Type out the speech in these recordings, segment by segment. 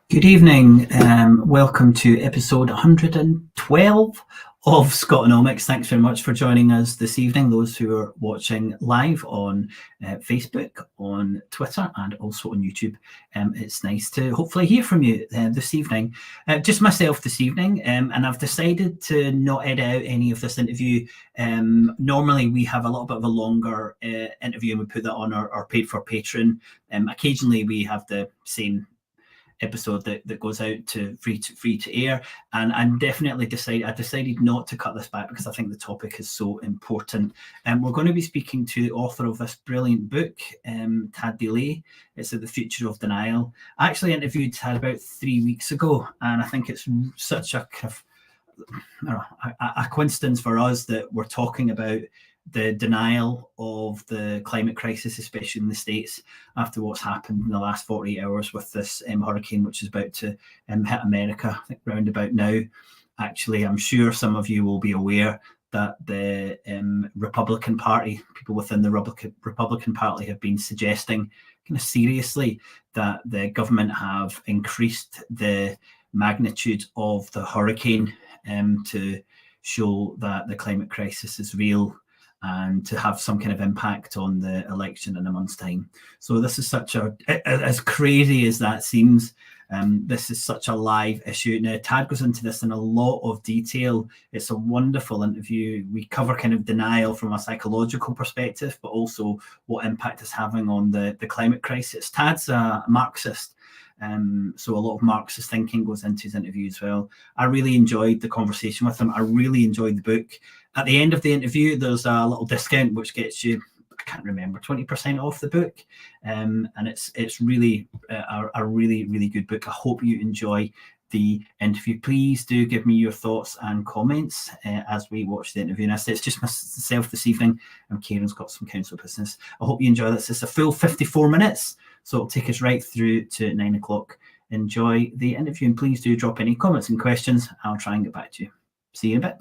Good evening. Welcome to episode 112 of SCOTONOMICS. Thanks very much for joining us this evening, those who are watching live on Facebook, on Twitter, and also on YouTube. It's nice to hopefully hear from you this evening. Just myself this evening, and I've decided to not edit out any of this interview. Normally, we have a little bit of a longer interview, and we put that on our paid for Patreon. Occasionally, we have the same episode that goes out to free to air, and I decided not to cut this back because I think the topic is so important. And we're going to be speaking to the author of this brilliant book, Tad DeLay. It's The Future of Denial. I actually interviewed Tad about 3 weeks ago, and I think it's such a kind of a coincidence for us that we're talking about the denial of the climate crisis, especially in the States, after what's happened in the last 48 hours with this hurricane, which is about to hit America, I think, round about now. Actually, I'm sure some of you will be aware that the Republican Party, people within the Republican Party, have been suggesting kind of seriously that the government have increased the magnitude of the hurricane to show that the climate crisis is real and to have some kind of impact on the election in a month's time. So this is such as crazy as that seems, this is such a live issue. Now, Tad goes into this in a lot of detail. It's a wonderful interview. We cover kind of denial from a psychological perspective, but also what impact it's having on the climate crisis. Tad's a Marxist. So a lot of Marxist thinking goes into his interview as well. I really enjoyed the conversation with him. I really enjoyed the book. At the end of the interview, there's a little discount which gets you, I can't remember, 20% off the book. And it's really a really good book. I hope you enjoy the interview. Please do give me your thoughts and comments as we watch the interview. And I say it's just myself this evening, and Kieran's got some council business. I hope you enjoy this. It's a full 54 minutes, so it'll take us right through to 9 o'clock. Enjoy the interview, and please do drop any comments and questions. I'll try and get back to you. See you in a bit.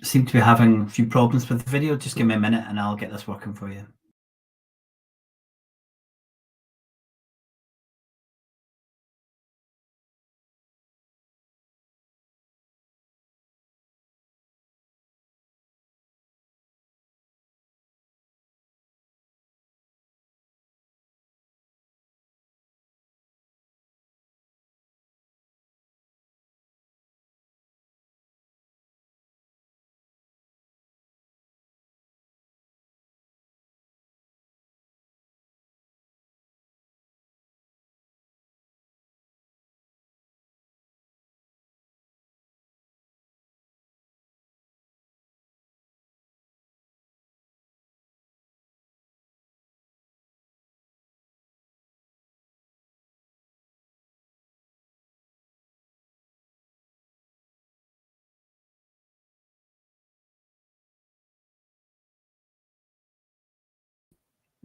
Seem to be having a few problems with the video. Just give me a minute and I'll get this working for you.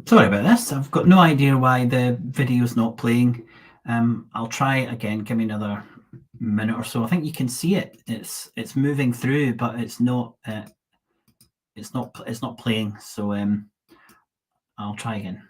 Sorry about this. I've got no idea why the video's not playing. I'll try again. Give me another minute or so. I think you can see it. It's moving through, but it's not playing. So I'll try again.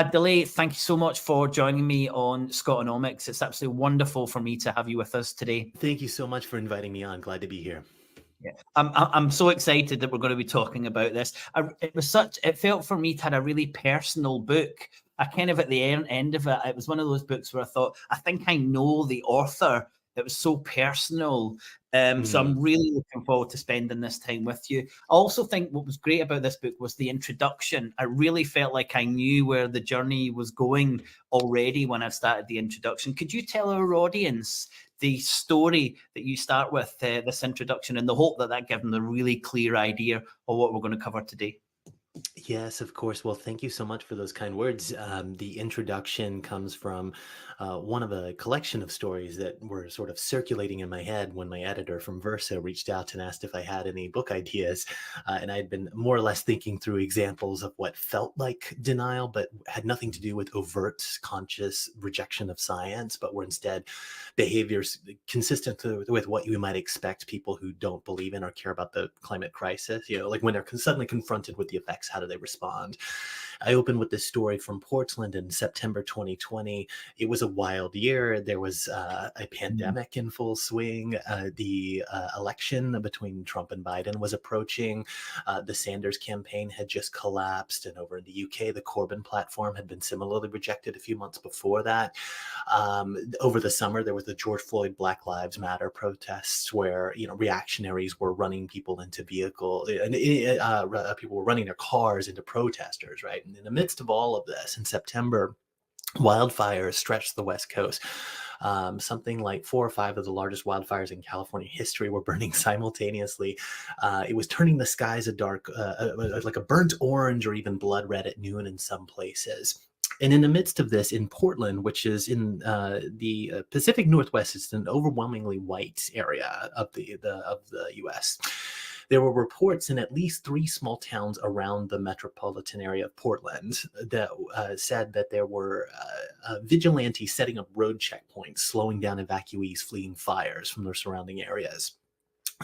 DeLay, thank you so much for joining me on Scotonomics. It's absolutely wonderful for me to have you with us today. Thank you so much for inviting me on. Glad to be here. Yeah, I'm so excited that we're going to be talking about this. It felt for me to have a really personal book. I kind of at the end of it, it was one of those books where I thought, I think I know the author. It was so personal. So I'm really looking forward to spending this time with you. I also think what was great about this book was the introduction. I really felt like I knew where the journey was going already when I started the introduction. Could you tell our audience the story that you start with, this introduction, and the hope that that gives them a really clear idea of what we're going to cover today? Yes, of course. Well, thank you so much for those kind words. The introduction comes from one of a collection of stories that were sort of circulating in my head when my editor from Versa reached out and asked if I had any book ideas. And I had been more or less thinking through examples of what felt like denial, but had nothing to do with overt, conscious rejection of science, but were instead behaviors consistent with what you might expect people who don't believe in or care about the climate crisis. Like when they're suddenly confronted with the effects, how do they respond? I opened with this story from Portland in September 2020. It was a wild year. There was a pandemic in full swing. The election between Trump and Biden was approaching. The Sanders campaign had just collapsed. And over in the UK, the Corbyn platform had been similarly rejected a few months before that. Over the summer, there was the George Floyd Black Lives Matter protests where, reactionaries were running people into vehicles, and people were running their cars into protesters, right? And in the midst of all of this, in September, wildfires stretched the West Coast. Something like 4 or 5 of the largest wildfires in California history were burning simultaneously. It was turning the skies like a burnt orange or even blood red at noon in some places. And in the midst of this, in Portland, which is in the Pacific Northwest, it's an overwhelmingly white area of the U.S. There were reports in at least 3 small towns around the metropolitan area of Portland that said that there were vigilantes setting up road checkpoints, slowing down evacuees fleeing fires from their surrounding areas.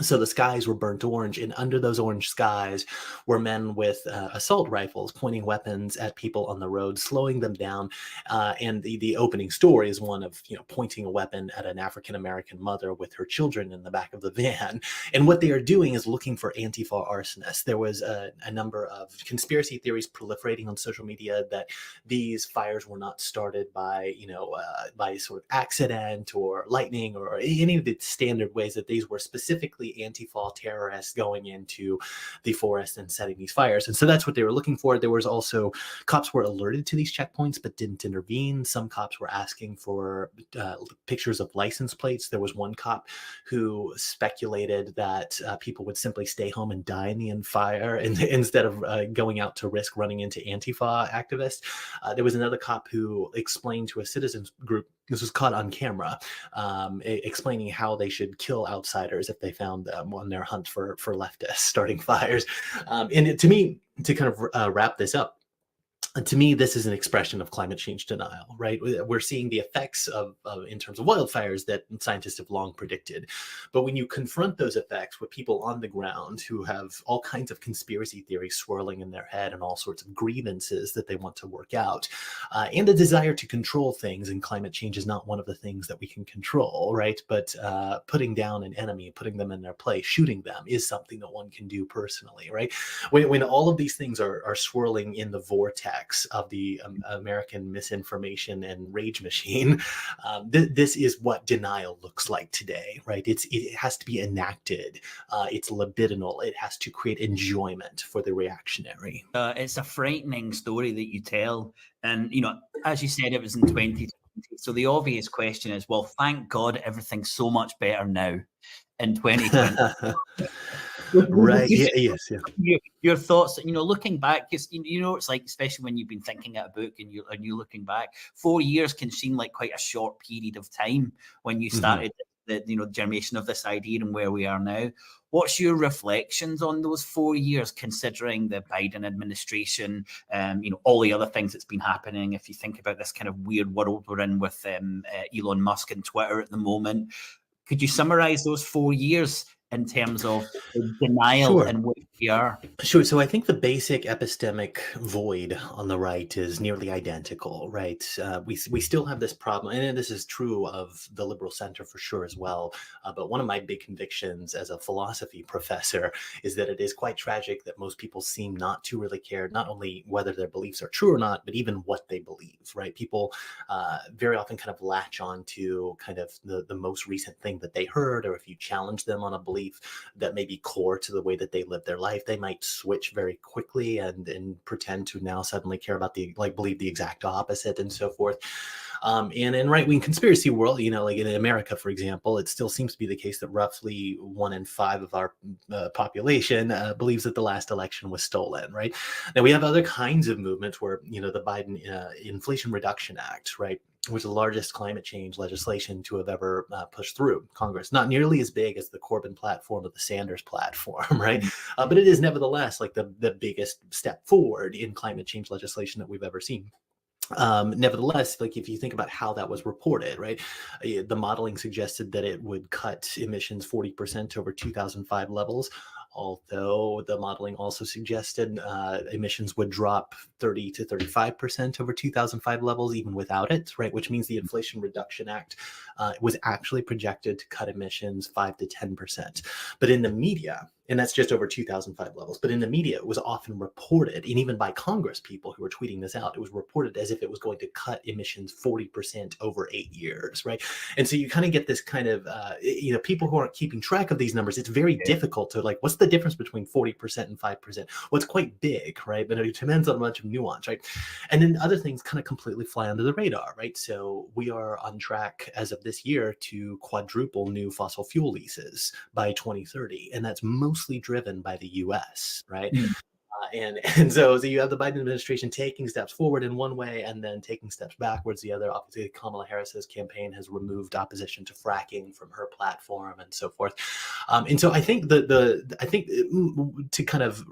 So the skies were burnt orange, and under those orange skies were men with assault rifles pointing weapons at people on the road, slowing them down. And the opening story is one of pointing a weapon at an African-American mother with her children in the back of the van. And what they are doing is looking for Antifa arsonists. There was a number of conspiracy theories proliferating on social media that these fires were not started by by sort of accident or lightning or any of the standard ways, that these were specifically Antifa terrorists going into the forest and setting these fires. And so that's what they were looking for. There was also, cops were alerted to these checkpoints but didn't intervene. Some cops were asking for pictures of license plates. There was one cop who speculated that people would simply stay home and die in the fire instead of going out to risk running into Antifa activists. There was another cop who explained to a citizens group, this was caught on camera, explaining how they should kill outsiders if they found them on their hunt for leftists starting fires. To me, to kind of wrap this up, to me, this is an expression of climate change denial, right? We're seeing the effects of in terms of wildfires that scientists have long predicted. But when you confront those effects with people on the ground who have all kinds of conspiracy theories swirling in their head and all sorts of grievances that they want to work out, and a desire to control things, and climate change is not one of the things that we can control, right? But putting down an enemy, putting them in their place, shooting them is something that one can do personally, right? When all of these things are swirling in the vortex of the American misinformation and rage machine, this is what denial looks like today, right? It has to be enacted. It's libidinal. It has to create enjoyment for the reactionary. It's a frightening story that you tell. And, as you said, it was in 2020. So the obvious question is, well, thank God everything's so much better now in 2020. Right. Yes. Your thoughts, looking back, because it's like, especially when you've been thinking at a book and you're looking back, 4 years can seem like quite a short period of time when you started the generation of this idea and where we are now. What's your reflections on those 4 years, considering the Biden administration, all the other things that's been happening? If you think about this kind of weird world we're in with Elon Musk and Twitter at the moment, could you summarize those 4 years in terms of the denial Sure. in which we are? Sure. So I think the basic epistemic void on the right is nearly identical, right? We still have this problem, and this is true of the liberal center for sure as well. But one of my big convictions as a philosophy professor is that it is quite tragic that most people seem not to really care, not only whether their beliefs are true or not, but even what they believe, right? People very often kind of latch on to kind of the most recent thing that they heard, or if you challenge them on a belief that may be core to the way that they live their life, they might switch very quickly and pretend to now suddenly care about believe the exact opposite and so forth. And in right-wing conspiracy world, like in America, for example, it still seems to be the case that roughly 1 in 5 of our population believes that the last election was stolen, right? Now we have other kinds of movements where, the Biden Inflation Reduction Act, right, was the largest climate change legislation to have ever pushed through Congress. Not nearly as big as the Corbyn platform or the Sanders platform, right? But it is nevertheless like the biggest step forward in climate change legislation that we've ever seen. Nevertheless, like if you think about how that was reported, right, the modeling suggested that it would cut emissions 40% over 2005 levels, although the modeling also suggested emissions would drop 30 to 35% over 2005 levels even without it, right, which means the Inflation Reduction Act was actually projected to cut emissions 5 to 10%. But in the media, and that's just over 2005 levels. But in the media, it was often reported, and even by Congress people who were tweeting this out, it was reported as if it was going to cut emissions 40% over 8 years, right? And so you kind of get this kind of, people who aren't keeping track of these numbers, it's very difficult to like, what's the difference between 40% and 5%? Well, it's quite big, right? But it depends on a bunch of nuance, right? And then other things kind of completely fly under the radar, right? So we are on track as of this year to quadruple new fossil fuel leases by 2030. And that's mostly driven by the US, right? And so you have the Biden administration taking steps forward in one way and then taking steps backwards the other. Obviously, Kamala Harris's campaign has removed opposition to fracking from her platform and so forth. And so I think to kind of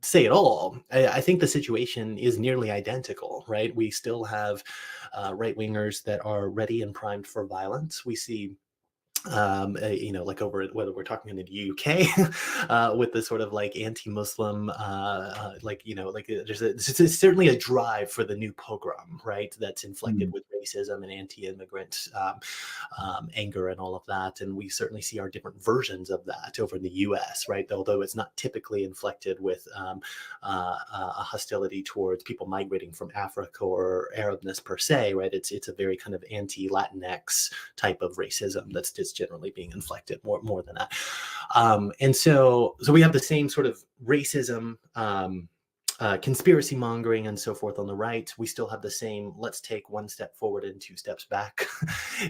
say it all, I think the situation is nearly identical, right? We still have right-wingers that are ready and primed for violence. We see like over whether we're talking in the UK with the sort of like anti-Muslim, there's certainly a drive for the new pogrom, right? That's inflected with racism and anti-immigrant anger and all of that. And we certainly see our different versions of that over in the US, right? Although it's not typically inflected with a hostility towards people migrating from Africa or Arabness per se, right? It's a very kind of anti-Latinx type of racism that's just generally being inflected more than that. And so we have the same sort of racism, conspiracy mongering and so forth on the right. We still have the same, let's take one step forward and 2 steps back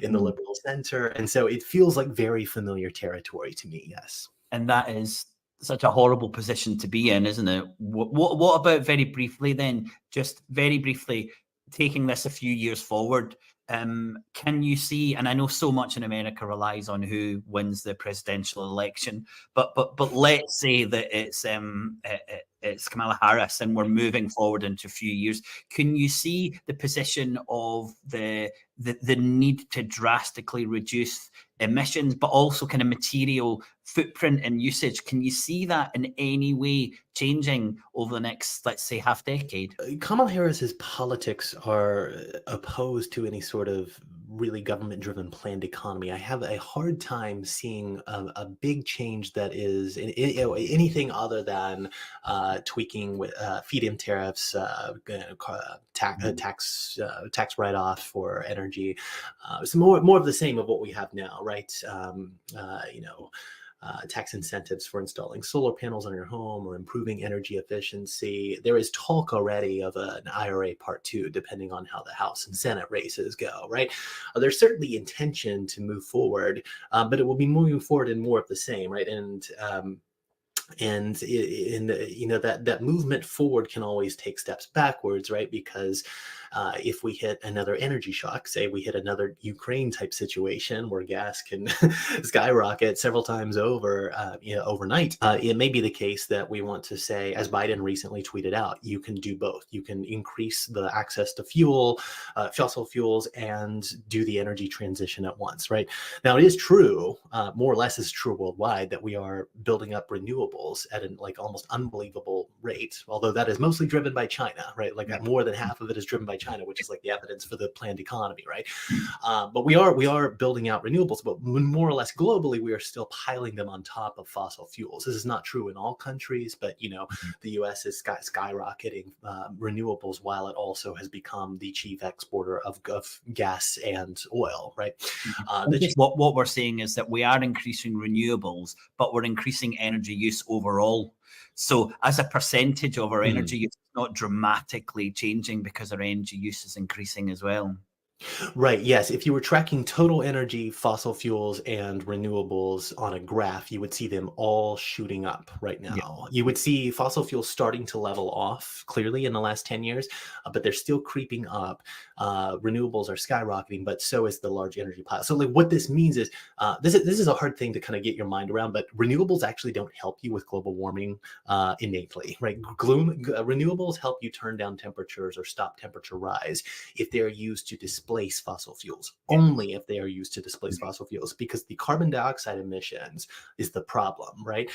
in the liberal center. And so it feels like very familiar territory to me, yes. And that is such a horrible position to be in, isn't it? What about very briefly then, just very briefly, taking this a few years forward, can you see, and I know so much in America relies on who wins the presidential election, but let's say that it's Kamala Harris and we're moving forward into a few years. Can you see the position of the need to drastically reduce emissions, but also kind of material footprint and usage? Can you see that in any way changing over the next, let's say, half decade? Kamala Harris's politics are opposed to any sort of really government-driven planned economy. I have a hard time seeing a big change that is anything other than tweaking with feed-in tariffs, tax write-off for energy. It's more of the same of what we have now, right? Tax incentives for installing solar panels on your home or improving energy efficiency. There is talk already of an IRA Part 2, depending on how the House and Senate races go, right? There's certainly intention to move forward, but it will be moving forward in more of the same, right? And And that movement forward can always take steps backwards, right? Because if we hit another energy shock, say we hit another Ukraine type situation where gas can skyrocket several times over, overnight, it may be the case that we want to say, as Biden recently tweeted out, you can do both. You can increase the access to fossil fuels, and do the energy transition at once, right? Now, it is true, more or less is true worldwide, that we are building up renewables at an like almost unbelievable rate, although that is mostly driven by China, right? Like more than half of it is driven by China, which is like the evidence for the planned economy, right? But we are building out renewables, but more or less globally, we are still piling them on top of fossil fuels. This is not true in all countries, but the U.S. is skyrocketing renewables, while it also has become the chief exporter of gas and oil, right? What we're saying is that we are increasing renewables, but we're increasing energy use overall. So as a percentage of our energy use, it's not dramatically changing because our energy use is increasing as well. Right. Yes. If you were tracking total energy, fossil fuels, and renewables on a graph, you would see them all shooting up right Yeah. now. You would see fossil fuels starting to level off clearly in the last 10 years, but they're still creeping up. Renewables are skyrocketing, but so is the large energy pile. So, like, what this means is this is a hard thing to kind of get your mind around, but renewables actually don't help you with global warming innately, right? Renewables help you turn down temperatures or stop temperature rise if they're used to displace fossil fuels, only if they are used to displace fossil fuels, because the carbon dioxide emissions is the problem, right?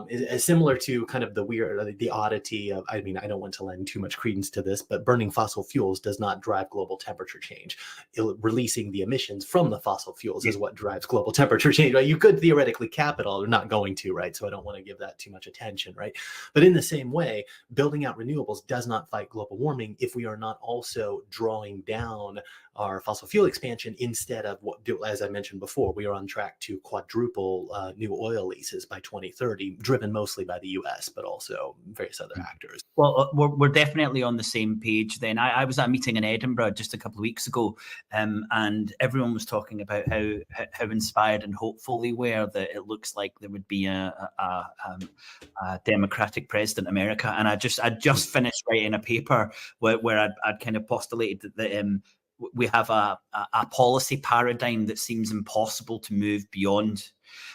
It's similar to kind of the oddity of, I mean, I don't want to lend too much credence to this, but burning fossil fuels does not drive global temperature change. Releasing the emissions from the fossil fuels is what drives global temperature change, right? You could theoretically cap it all, they're not going to, right? So I don't want to give that too much attention, right? But in the same way, building out renewables does not fight global warming if we are not also drawing down our fossil fuel expansion. Instead of as I mentioned before, we are on track to quadruple new oil leases by 2030, driven mostly by the US, but also various other actors. Well, we're definitely on the same page then. I was at a meeting in Edinburgh just a couple of weeks ago, and everyone was talking about how inspired and hopeful they were that it looks like there would be a democratic president in America. And I'd just finished writing a paper where I'd kind of postulated that we have a policy paradigm that seems impossible to move beyond.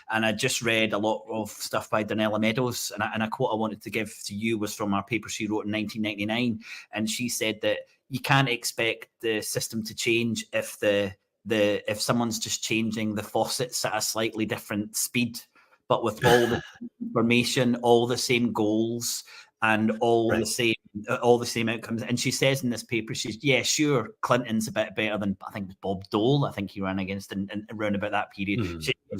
And I just read a lot of stuff by Donella Meadows, and a quote I wanted to give to you was from our paper she wrote in 1999, and she said that you can't expect the system to change if someone's just changing the faucets at a slightly different speed, but with all the information, all the same goals, and all Right. the same outcomes. And she says in this paper, sure, Clinton's a bit better than, I think it was Bob Dole. I think he ran against in around about that period.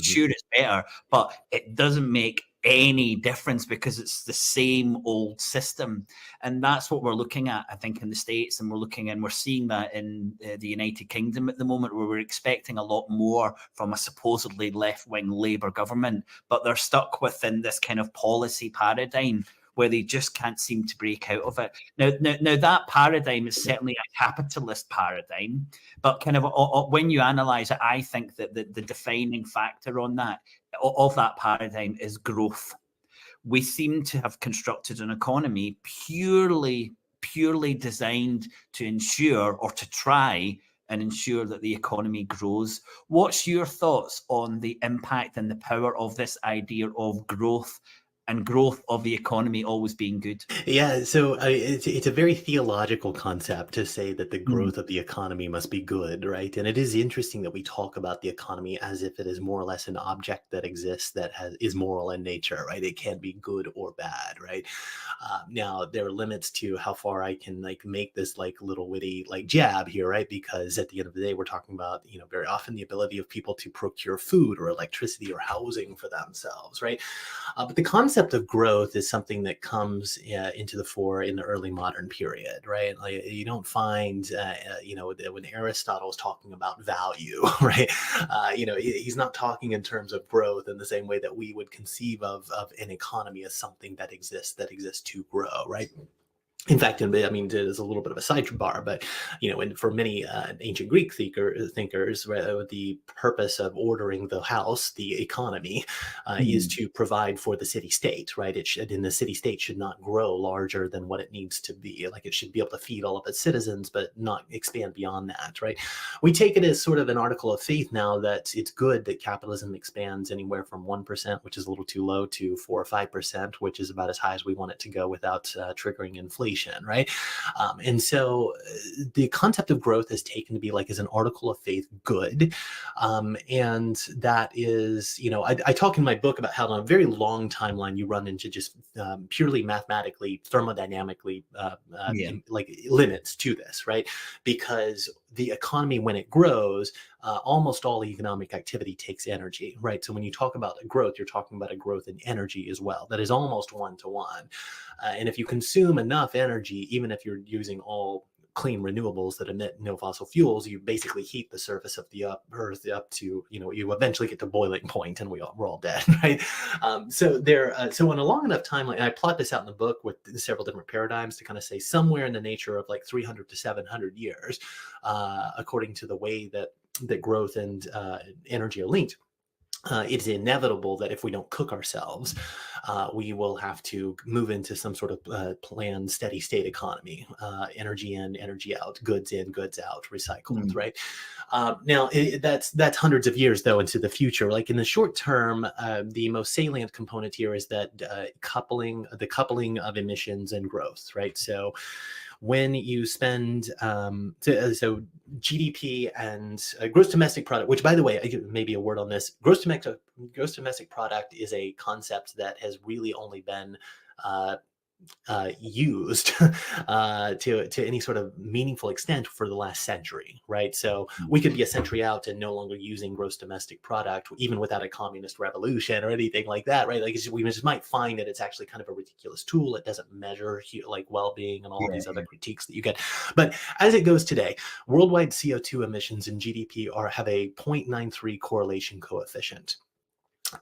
Sure, it's better, but it doesn't make any difference because it's the same old system. And that's what we're looking at, I think, in the States, and we're seeing that in the United Kingdom at the moment, where we're expecting a lot more from a supposedly left-wing Labour government, but they're stuck within this kind of policy paradigm where they just can't seem to break out of it. Now that paradigm is certainly a capitalist paradigm, but kind of when you analyse it, I think that the defining factor of that paradigm is growth. We seem to have constructed an economy purely designed to ensure, or to try and ensure, that the economy grows. What's your thoughts on the impact and the power of this idea of growth, and growth of the economy always being good? Yeah, so it's a very theological concept to say that the growth of the economy must be good, right? And it is interesting that we talk about the economy as if it is more or less an object that exists that is moral in nature, right? It can't be good or bad, right? Now there are limits to how far I can make this little witty jab here, right? Because at the end of the day, we're talking about very often the ability of people to procure food or electricity or housing for themselves, right? But the concept of growth is something that comes into the fore in the early modern period, right? You don't find, when Aristotle is talking about value, right? He's not talking in terms of growth in the same way that we would conceive of an economy as something that exists to grow, right? In fact, I mean, there's a little bit of a sidebar, but and for many ancient Greek thinkers, right, the purpose of ordering the house, the economy, is Mm. to provide for the city-state, right? And the city-state should not grow larger than what it needs to be. Like it should be able to feed all of its citizens, but not expand beyond that, right? We take it as sort of an article of faith now that it's good that capitalism expands anywhere from 1%, which is a little too low, to 4 or 5%, which is about as high as we want it to go without triggering inflation. Right. And so the concept of growth is taken to be like as an article of faith good. And that is, I talk in my book about how on a very long timeline you run into just purely mathematically, thermodynamically, Yeah. like limits to this, right? Because the economy, when it grows, almost all economic activity takes energy, right? So when you talk about growth, you're talking about a growth in energy as well. That is almost one-to-one. And if you consume enough energy, even if you're using all clean renewables that emit no fossil fuels, you basically heat the surface of the Earth up to, you eventually get to boiling point, and we're all dead, right? So on a long enough timeline, and I plot this out in the book with several different paradigms to kind of say somewhere in the nature of like 300 to 700 years, according to the way that growth and energy are linked. It's inevitable that if we don't cook ourselves, we will have to move into some sort of planned steady state economy, energy in, energy out, goods in, goods out, recycled, Mm. right? Now, that's hundreds of years, though, into the future. Like in the short term, the most salient component here is that the coupling of emissions and growth, right? So when you spend so GDP and gross domestic product, which, by the way, maybe a word on this, gross domestic product is a concept that has really only been used to any sort of meaningful extent for the last century, right? So we could be a century out and no longer using gross domestic product, even without a communist revolution or anything like that, right? Like we just might find that it's actually kind of a ridiculous tool. It doesn't measure like well-being and all Yeah. these other critiques that you get. But as it goes today, worldwide CO2 emissions and GDP have a 0.93 correlation coefficient.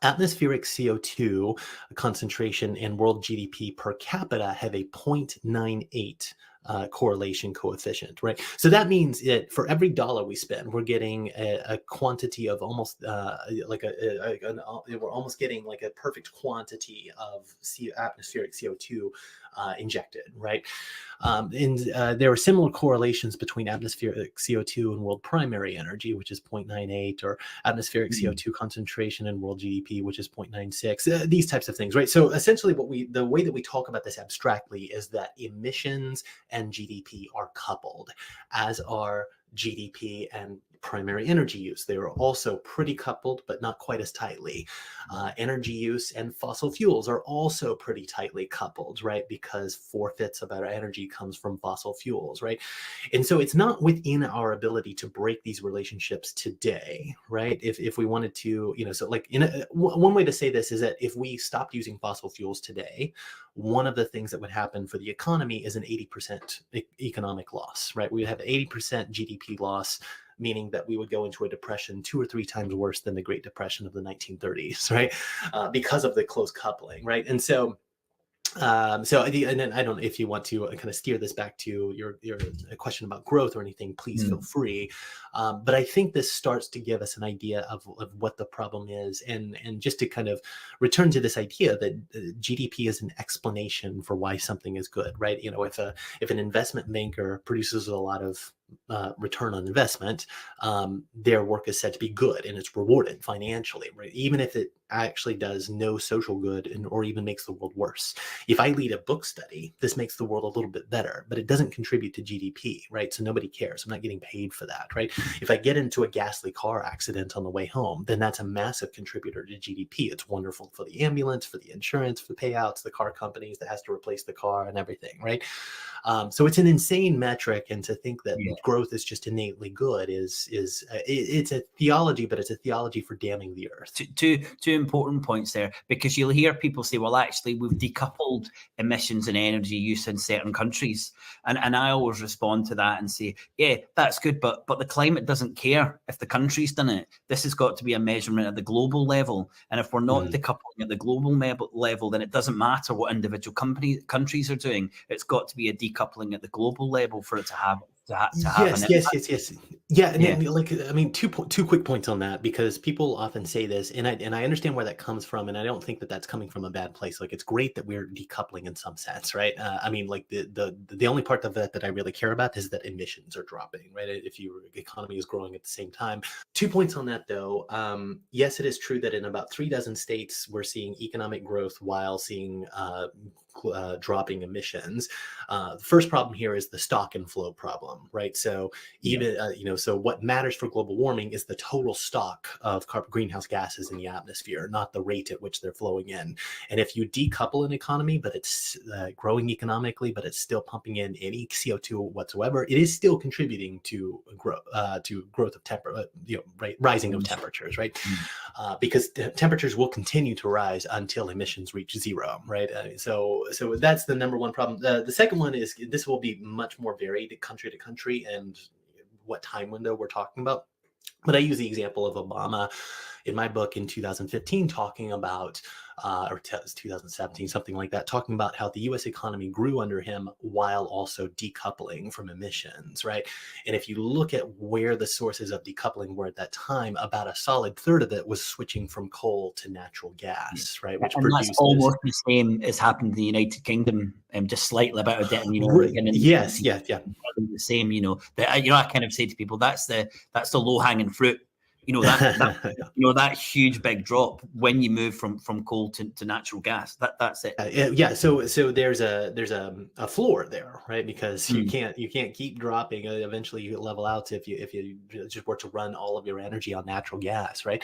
Atmospheric CO2 concentration and world GDP per capita have a 0.98 correlation coefficient, right? So that means that for every dollar we spend, we're getting a quantity of almost we're almost getting like a perfect quantity of atmospheric CO2 injected, right? And there are similar correlations between atmospheric CO2 and world primary energy, which is 0.98, or atmospheric CO2 concentration and world GDP, which is 0.96, these types of things, right? So essentially the way that we talk about this abstractly is that emissions and GDP are coupled, as are GDP and primary energy use. They are also pretty coupled, but not quite as tightly. Energy use and fossil fuels are also pretty tightly coupled, right? Because 4/5 of our energy comes from fossil fuels, right? And so it's not within our ability to break these relationships today, right? If we wanted to, so like one way to say this is that if we stopped using fossil fuels today, one of the things that would happen for the economy is an 80% economic loss, right? We would have 80% GDP loss, meaning that we would go into a depression 2 or 3 times worse than the Great Depression of the 1930s, right? Because of the close coupling, right? And so and then I don't know if you want to kind of steer this back to your question about growth or anything, please feel free. But I think this starts to give us an idea of what the problem is, and just to kind of return to this idea that GDP is an explanation for why something is good, right? If an investment banker produces a lot of return on investment, their work is said to be good and it's rewarded financially, right? Even if it actually does no social good or even makes the world worse. If I lead a book study, this makes the world a little bit better, but it doesn't contribute to GDP, right? So nobody cares. I'm not getting paid for that, right? If I get into a ghastly car accident on the way home, then that's a massive contributor to GDP. It's wonderful for the ambulance, for the insurance, for the payouts, the car companies that has to replace the car and everything, right? So it's an insane metric, and to think that growth is just innately good it's a theology, but it's a theology for damning the earth. Two important points there, because you'll hear people say, well, actually, we've decoupled emissions and energy use in certain countries. And I always respond to that and say, yeah, that's good, but the climate doesn't care if the country's done it. This has got to be a measurement at the global level. And if we're not decoupling at the global level, then it doesn't matter what individual countries are doing. It's got to be a decoupling at the global level for it to have Yes. Yeah, and then, like, I mean, two quick points on that, because people often say this, and I understand where that comes from, and I don't think that that's coming from a bad place. Like, it's great that we're decoupling in some sense, right? I mean, like, the only part of that I really care about is that emissions are dropping, right? If your economy is growing at the same time. 2 points on that, though. Yes, it is true that in about 36 states we're seeing economic growth while seeing dropping emissions. The first problem here is the stock and flow problem, right? So even so what matters for global warming is the total stock of greenhouse gases in the atmosphere, not the rate at which they're flowing in. And if you decouple an economy, but it's growing economically, but it's still pumping in any CO2 whatsoever, it is still contributing to growth of rising of temperatures, right? Because temperatures will continue to rise until emissions reach zero, right? So that's the number one problem. The second one is this will be much more varied country to country and what time window we're talking about. But I use the example of Obama in my book in 2015, talking about, or 2017, something like that, talking about how the U.S. economy grew under him while also decoupling from emissions, right? And if you look at where the sources of decoupling were at that time, about a solid third of it was switching from coal to natural gas, right? Which that's almost the same as happened in the United Kingdom, just slightly about a bit. Yes. The same. I kind of say to people, that's the low hanging fruit. That huge big drop when you move from coal to natural gas. That's it. So there's a floor there, right? Because you can't keep dropping. Eventually, you level out if you just were to run all of your energy on natural gas, right?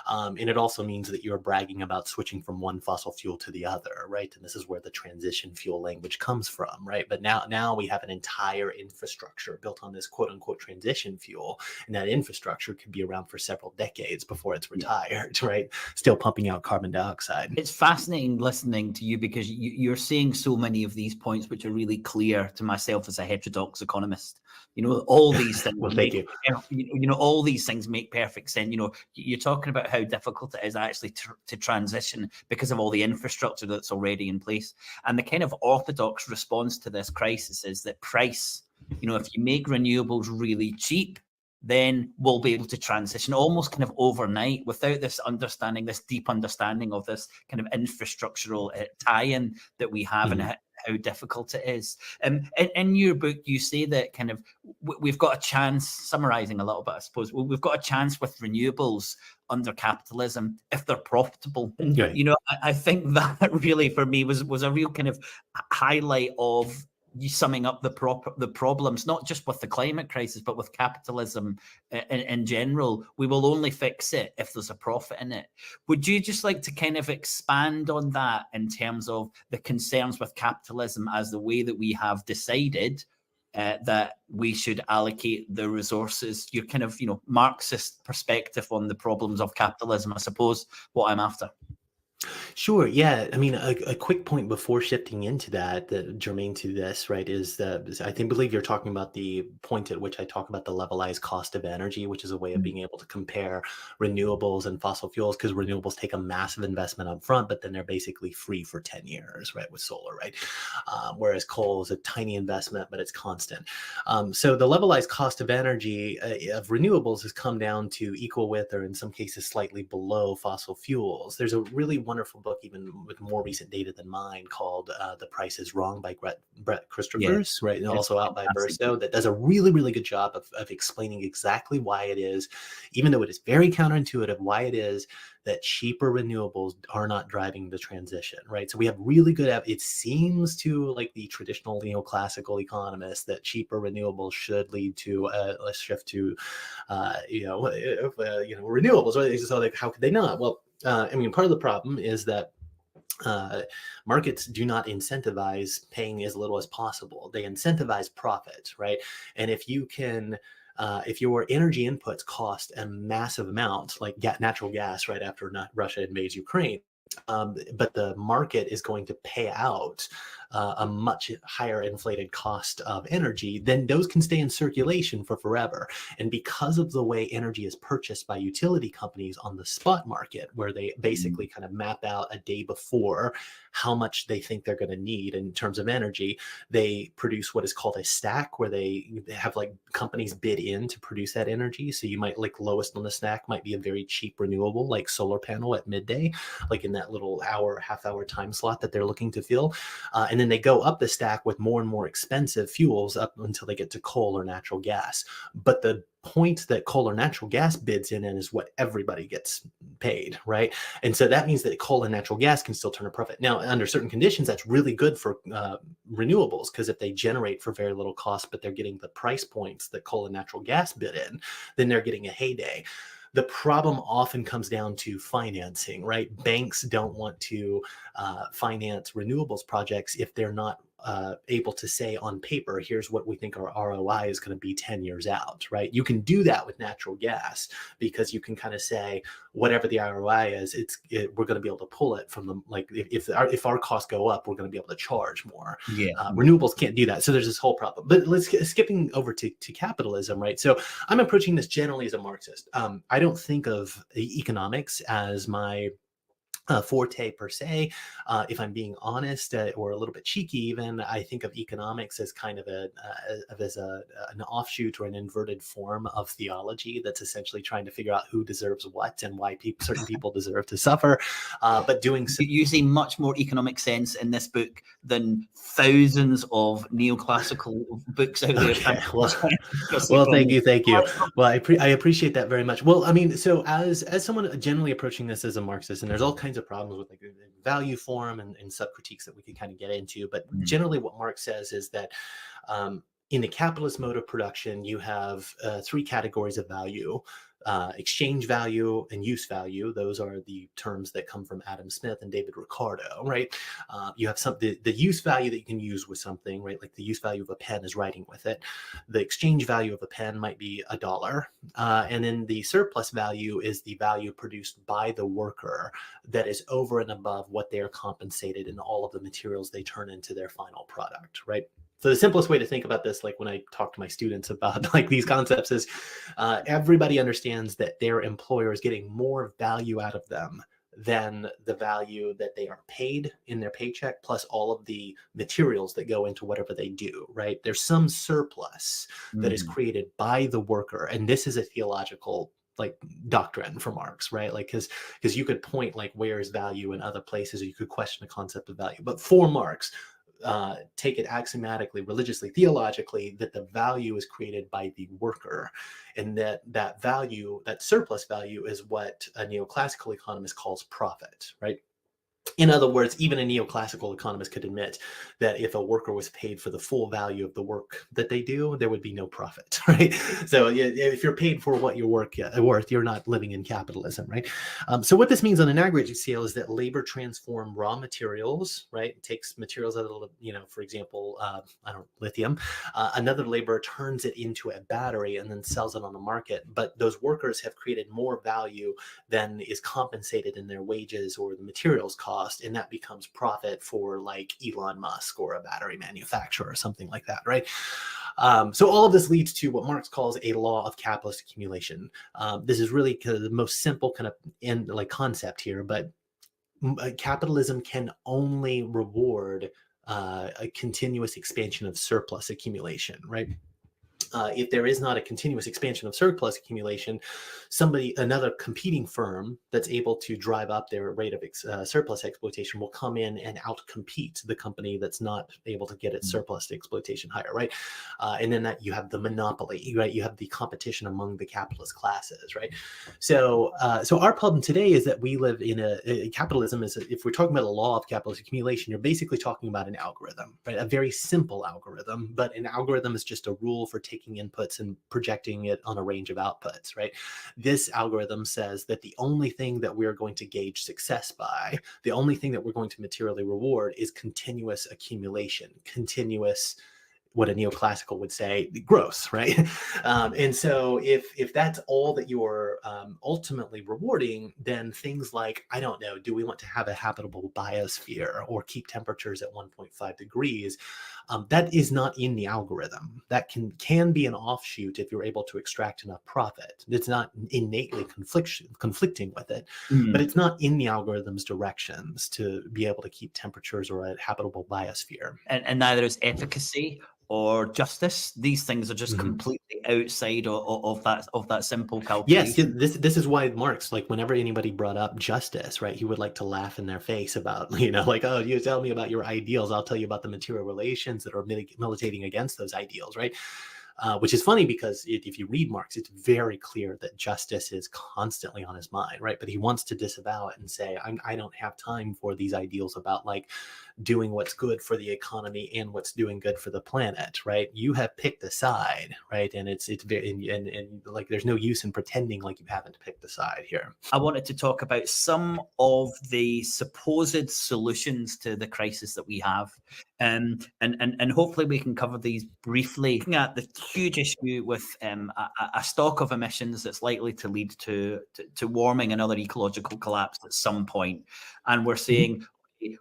And it also means that you're bragging about switching from one fossil fuel to the other, right? And this is where the transition fuel language comes from, right? But now we have an entire infrastructure built on this quote unquote transition fuel, and that infrastructure could be around for several decades before it's retired, right? Still pumping out carbon dioxide. It's fascinating listening to you, because you're saying so many of these points which are really clear to myself as a heterodox economist. All these things. Well, thank you. All these things make perfect sense. You're talking about how difficult it is actually to transition because of all the infrastructure that's already in place. And the kind of orthodox response to this crisis is that price. If you make renewables really cheap, then we'll be able to transition almost kind of overnight without this deep understanding of this kind of infrastructural tie-in that we have and how difficult it is. In your book, you say that kind of we've got a chance, summarizing a little bit, I suppose, we've got a chance with renewables under capitalism if they're profitable. Right. I think that really for me was a real kind of highlight of you summing up the problems, not just with the climate crisis, but with capitalism in general. We will only fix it if there's a profit in it. Would you just like to kind of expand on that in terms of the concerns with capitalism as the way that we have decided that we should allocate the resources? Your kind of, Marxist perspective on the problems of capitalism, I suppose, what I'm after. Sure. Yeah. I mean, a quick point before shifting into that germane to this, right, is that I believe you're talking about the point at which I talk about the levelized cost of energy, which is a way of being able to compare renewables and fossil fuels, because renewables take a massive investment up front, but then they're basically free for 10 years, right, with solar, right? Whereas coal is a tiny investment, but it's constant. So the levelized cost of energy of renewables has come down to equal with, or in some cases slightly below, fossil fuels. There's a really wonderful book, even with more recent data than mine, called The Price is Wrong by Brett Christophers, right? And also out by Verso, that does a really, really good job of explaining exactly why it is, even though it is very counterintuitive, why it is that cheaper renewables are not driving the transition, right? So we have really good, it seems to like the traditional neoclassical economists that cheaper renewables should lead to a shift to, renewables, right? So like, how could they not? Well, I mean, part of the problem is that uh, markets do not incentivize paying as little as possible. They incentivize profit, right? And if you can, if your energy inputs cost a massive amount, like natural gas, right after Russia invades Ukraine, but the market is going to pay out a much higher inflated cost of energy, then those can stay in circulation for forever. And because of the way energy is purchased by utility companies on the spot market, where they basically kind of map out a day before how much they think they're going to need in terms of energy, they produce what is called a stack, where they have like companies bid in to produce that energy. So you might like lowest on the stack might be a very cheap renewable, like solar panel at midday, like in that little hour, half hour time slot that they're looking to fill. And then they go up the stack with more and more expensive fuels up until they get to coal or natural gas. But the point that coal or natural gas bids in is what everybody gets paid, right? And so that means that coal and natural gas can still turn a profit. Now, under certain conditions, that's really good for renewables, because if they generate for very little cost, but they're getting the price points that coal and natural gas bid in, then they're getting a heyday. The problem often comes down to financing, right? Banks don't want to finance renewables projects if they're not able to say on paper, here's what we think our ROI is going to be 10 years out, right? You can do that with natural gas, because you can kind of say whatever the ROI is, we're going to be able to pull it from the, like, if our costs go up, we're going to be able to charge more. Yeah. Renewables can't do that. So there's this whole problem. But let's skipping over to capitalism, right? So I'm approaching this generally as a Marxist. I don't think of economics as my forte per se. If I'm being honest, or a little bit cheeky even, I think of economics as kind of an offshoot or an inverted form of theology that's essentially trying to figure out who deserves what and why certain people deserve to suffer. But doing so, you see much more economic sense in this book than thousands of neoclassical books out there. okay, well, thank you. Well, I appreciate that very much. Well, I mean, so as someone generally approaching this as a Marxist, and there's all kinds of problems with like value form and sub critiques that we could kind of get into, but generally what Marx says is that in the capitalist mode of production, you have three categories of value: exchange value and use value. Those are the terms that come from Adam Smith and David Ricardo, right? You have the use value that you can use with something, right? Like the use value of a pen is writing with it. The exchange value of a pen might be $1. And then the surplus value is the value produced by the worker that is over and above what they are compensated in all of the materials they turn into their final product, right? So the simplest way to think about this, like when I talk to my students about like these concepts, is everybody understands that their employer is getting more value out of them than the value that they are paid in their paycheck, plus all of the materials that go into whatever they do, right? There's some surplus that is created by the worker. And this is a theological like doctrine for Marx, right? Like, because you could point like where is value in other places, or you could question the concept of value. But for Marx, take it axiomatically, religiously, theologically, that the value is created by the worker, and that value, that surplus value, is what a neoclassical economist calls profit, right? In other words, even a neoclassical economist could admit that if a worker was paid for the full value of the work that they do, there would be no profit, right? So if you're paid for what your work worth, you're not living in capitalism, right? So what this means on an aggregate scale is that labor transform raw materials, right? It takes materials out of, for example, lithium. Another laborer turns it into a battery and then sells it on the market. But those workers have created more value than is compensated in their wages or the materials cost. And that becomes profit for like Elon Musk or a battery manufacturer or something like that, right? So all of this leads to what Marx calls a law of capitalist accumulation. This is really kind of the most simple kind of concept here, but capitalism can only reward a continuous expansion of surplus accumulation, right? If there is not a continuous expansion of surplus accumulation, another competing firm that's able to drive up their rate of surplus exploitation will come in and outcompete the company that's not able to get its surplus exploitation higher, right? And then that you have the monopoly, right? You have the competition among the capitalist classes, right? So our problem today is that we live in a capitalism. If we're talking about a law of capitalist accumulation, you're basically talking about an algorithm, right? A very simple algorithm, but an algorithm is just a rule for taking taking inputs and projecting it on a range of outputs, right? This algorithm says that the only thing that we're going to gauge success by, the only thing that we're going to materially reward is continuous accumulation, continuous, what a neoclassical would say, growth, right? And so if that's all that you're ultimately rewarding, then things like, I don't know, do we want to have a habitable biosphere or keep temperatures at 1.5 degrees? That is not in the algorithm. That can be an offshoot if you're able to extract enough profit. It's not innately conflicting with it, but it's not in the algorithm's directions to be able to keep temperatures or a habitable biosphere. And neither is efficacy or justice. These things are just completely outside of that simple calculation. Yes, this is why Marx, like whenever anybody brought up justice, right, he would like to laugh in their face about, like, oh, you tell me about your ideals, I'll tell you about the material relations that are militating against those ideals, right? Which is funny because if you read Marx, it's very clear that justice is constantly on his mind, right? But he wants to disavow it and say, I don't have time for these ideals about like doing what's good for the economy and what's doing good for the planet, right? You have picked a side, right? And it's very, and like there's no use in pretending like you haven't picked a side here. I wanted to talk about some of the supposed solutions to the crisis that we have. And hopefully we can cover these briefly. Looking at the huge issue with a stock of emissions that's likely to lead to warming and other ecological collapse at some point. And we're saying,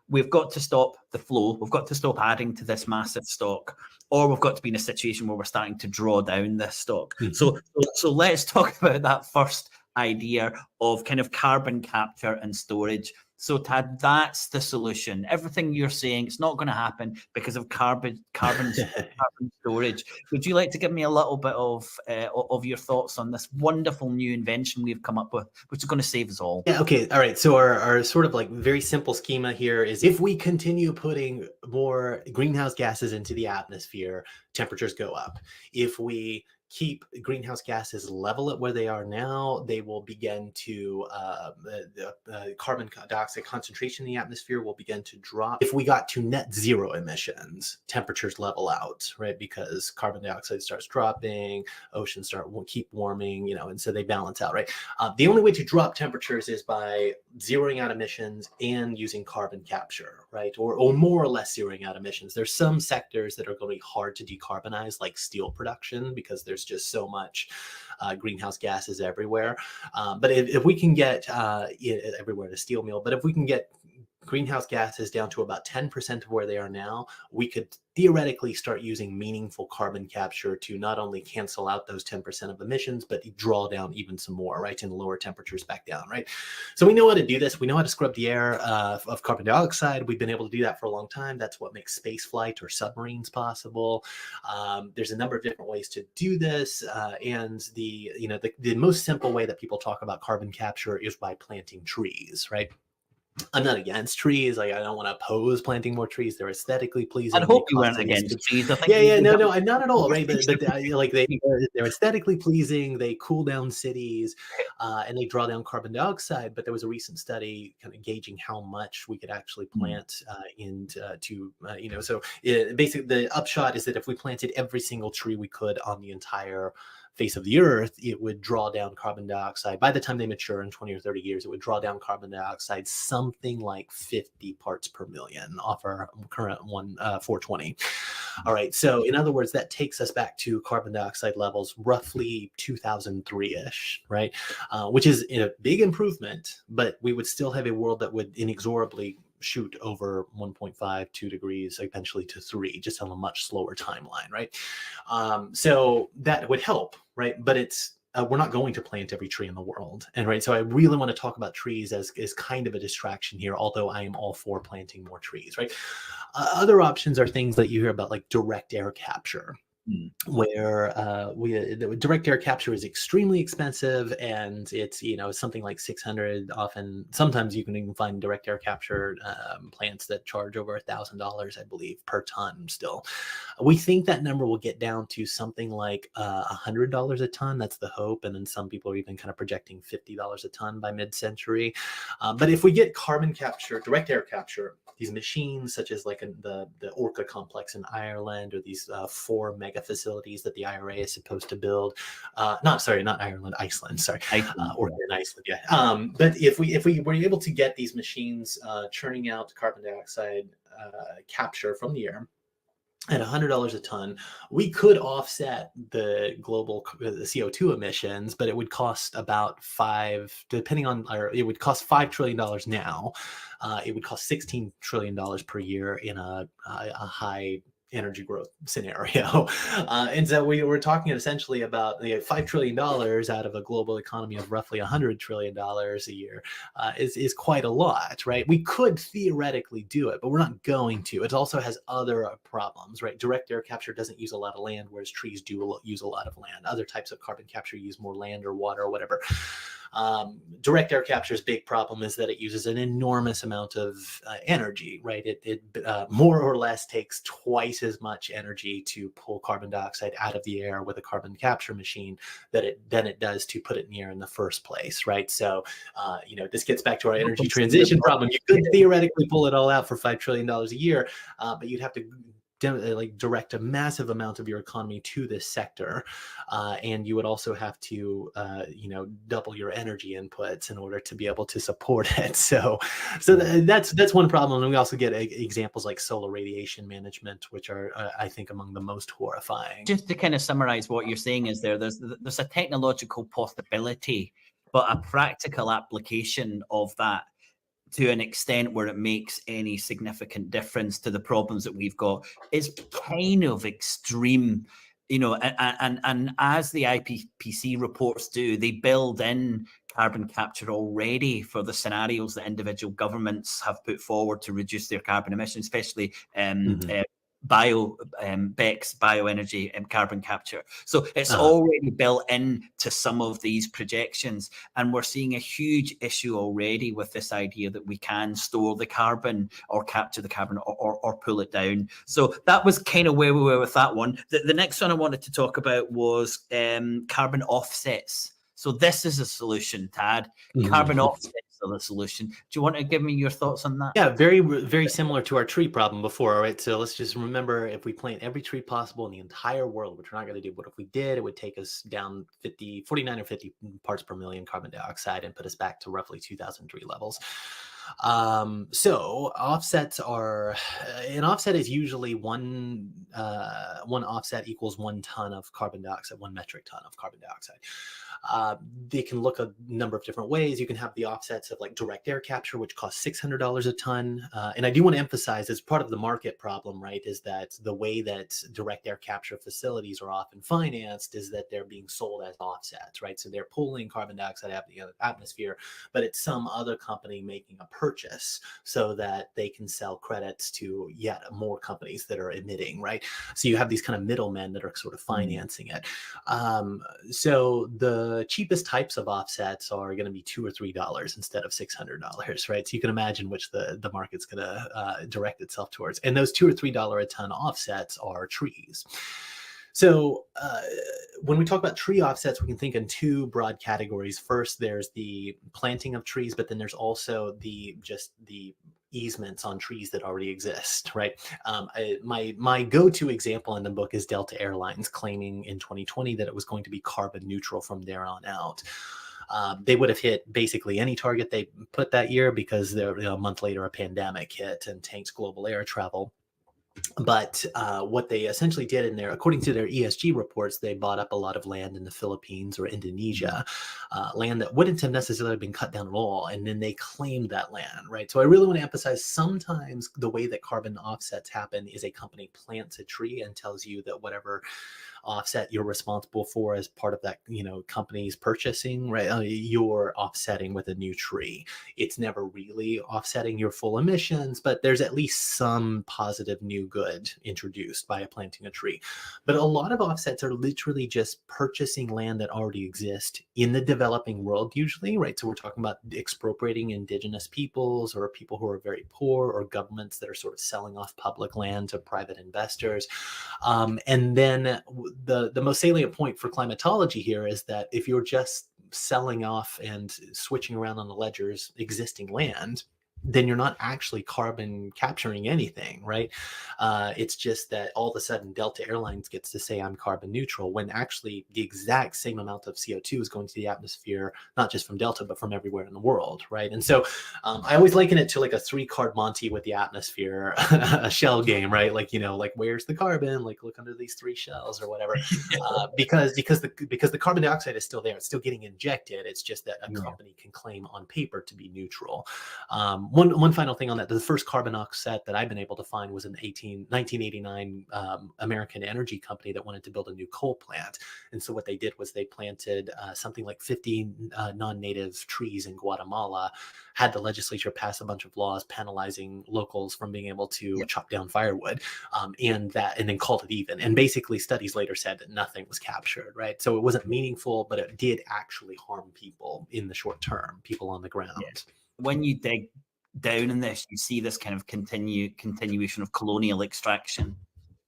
we've got to stop the flow. We've got to stop adding to this massive stock, or we've got to be in a situation where we're starting to draw down this stock. So let's talk about that first idea of kind of carbon capture and storage. So Tad, that's the solution. Everything you're saying, it's not going to happen because of carbon storage. Would you like to give me a little bit of your thoughts on this wonderful new invention we've come up with, which is going to save us all? Yeah, okay, all right. So our sort of like very simple schema here is if we continue putting more greenhouse gases into the atmosphere, temperatures go up. If we keep greenhouse gases level at where they are now, they will begin to, the carbon dioxide concentration in the atmosphere will begin to drop. If we got to net zero emissions, temperatures level out, right? Because carbon dioxide starts dropping, oceans keep warming, and so they balance out, right? The only way to drop temperatures is by zeroing out emissions and using carbon capture, right? Or more or less zeroing out emissions. There's some sectors that are going to be hard to decarbonize, like steel production, because there's just so much greenhouse gases everywhere. But if we can get everywhere at a steel mill, but if we can get greenhouse gases down to about 10% of where they are now, we could theoretically start using meaningful carbon capture to not only cancel out those 10% of emissions, but draw down even some more, right, and lower temperatures back down, right? So we know how to do this. We know how to scrub the air of carbon dioxide. We've been able to do that for a long time. That's what makes space flight or submarines possible. There's a number of different ways to do this. And the most simple way that people talk about carbon capture is by planting trees, right? I'm not against trees. Like, I don't want to oppose planting more trees. They're aesthetically pleasing. I hope you weren't against trees. I think No, I'm not at all, right? But they're aesthetically pleasing. They cool down cities, and they draw down carbon dioxide. But there was a recent study kind of gauging how much we could actually plant So basically, the upshot is that if we planted every single tree we could on the entire face of the earth, it would draw down carbon dioxide. By the time they mature in 20 or 30 years, it would draw down carbon dioxide something like 50 parts per million off our current 420. All right. So in other words, that takes us back to carbon dioxide levels roughly 2003-ish, right? Which is a big improvement, but we would still have a world that would inexorably shoot over 1.5, 2 degrees, eventually to 3, just on a much slower timeline, right? So that would help, right? But we're not going to plant every tree in the world. And right, so I really want to talk about trees as kind of a distraction here, although I am all for planting more trees, right? Other options are things that you hear about, like direct air capture, where direct air capture is extremely expensive, and it's something like 600. Sometimes you can even find direct air capture plants that charge over $1,000, I believe, per ton. Still, we think that number will get down to something like $100 a ton. That's the hope, and then some people are even kind of projecting $50 a ton by mid-century. But if we get carbon capture, direct air capture, these machines such as like the Orca complex in Ireland, or these 4 megawatt mega facilities that the IRA is supposed to build. Not Ireland, Iceland. Sorry, or in Iceland. Yeah. But if we were able to get these machines churning out carbon dioxide capture from the air at $100 a ton, we could offset the global CO2 emissions, but it would cost about it would cost $5 trillion now. It would cost $16 trillion per year in a high energy growth scenario. And so we were talking essentially about $5 trillion out of a global economy of roughly $100 trillion a year is quite a lot, right? We could theoretically do it, but we're not going to. It also has other problems, right? Direct air capture doesn't use a lot of land, whereas trees do use a lot of land. Other types of carbon capture use more land or water or whatever. Direct air capture's big problem is that it uses an enormous amount of energy, right? It more or less takes twice as much energy to pull carbon dioxide out of the air with a carbon capture machine than it does to put it in the air in the first place, right? So, this gets back to our energy transition problem. You could theoretically pull it all out for $5 trillion a year, but you'd have to direct a massive amount of your economy to this sector, and you would also have to double your energy inputs in order to be able to support it. So that's one problem. And we also get examples like solar radiation management, which are I think among the most horrifying. Just to kind of summarize what you're saying is there's a technological possibility, but a practical application of that to an extent where it makes any significant difference to the problems that we've got is kind of extreme, and as the IPCC reports do, they build in carbon capture already for the scenarios that individual governments have put forward to reduce their carbon emissions, especially BECCS, bioenergy and carbon capture. So it's already built into some of these projections, and we're seeing a huge issue already with this idea that we can store the carbon or capture the carbon or pull it down. So that was kind of where we were with that one. The next one I wanted to talk about was carbon offsets. So this is a solution, Tad. Carbon offsets are the solution. Do you want to give me your thoughts on that? Yeah, very, very similar to our tree problem before, right? So let's just remember, if we plant every tree possible in the entire world, which we're not going to do, but if we did, it would take us down 49 or 50 parts per million carbon dioxide and put us back to roughly 2003 levels. So offsets an offset is usually one offset equals 1 ton of carbon dioxide, 1 metric ton of carbon dioxide. They can look a number of different ways. You can have the offsets of like direct air capture, which costs $600 a ton. And I do want to emphasize, as part of the market problem, right, is that the way that direct air capture facilities are often financed is that they're being sold as offsets, right? So they're pulling carbon dioxide out of the atmosphere, but it's some other company making a purchase so that they can sell credits to yet more companies that are emitting, right? So you have these kind of middlemen that are sort of financing it. So the cheapest types of offsets are going to be $2 or $3 instead of $600, right? So you can imagine which the market's going to direct itself towards. And those $2 or $3 a ton offsets are trees. So when we talk about tree offsets, we can think in 2 broad categories. First, there's the planting of trees, but then there's also the easements on trees that already exist, right? My go-to example in the book is Delta Airlines claiming in 2020 that it was going to be carbon neutral from there on out. They would have hit basically any target they put that year because a month later a pandemic hit and tanked global air travel. But what they essentially did in there, according to their ESG reports, they bought up a lot of land in the Philippines or Indonesia, land that wouldn't have necessarily been cut down at all. And then they claimed that land, right? So I really want to emphasize, sometimes the way that carbon offsets happen is a company plants a tree and tells you that whatever offset you're responsible for as part of that, company's purchasing, right? You're offsetting with a new tree. It's never really offsetting your full emissions, but there's at least some positive new good introduced by planting a tree. But a lot of offsets are literally just purchasing land that already exists in the developing world, usually, right? So we're talking about expropriating indigenous peoples or people who are very poor, or governments that are sort of selling off public land to private investors. And then the most salient point for climatology here is that if you're just selling off and switching around on the ledgers existing land, then you're not actually carbon capturing anything, right? It's just that all of a sudden Delta Airlines gets to say I'm carbon neutral when actually the exact same amount of CO2 is going to the atmosphere, not just from Delta, but from everywhere in the world, right? And so I always liken it to like a 3-card Monty with the atmosphere, a shell game, right? Like, like where's the carbon? Like look under these 3 shells or whatever, because the carbon dioxide is still there. It's still getting injected. It's just that a company can claim on paper to be neutral. One final thing on that: the first carbon offset that I've been able to find was an 1989 American energy company that wanted to build a new coal plant. And so what they did was they planted something like 50 non-native trees in Guatemala, had the legislature pass a bunch of laws penalizing locals from being able to chop down firewood, and then called it even. And basically studies later said that nothing was captured, right? So it wasn't meaningful, but it did actually harm people in the short term, people on the ground. When you dig down in this, you see this kind of continuation of colonial extraction,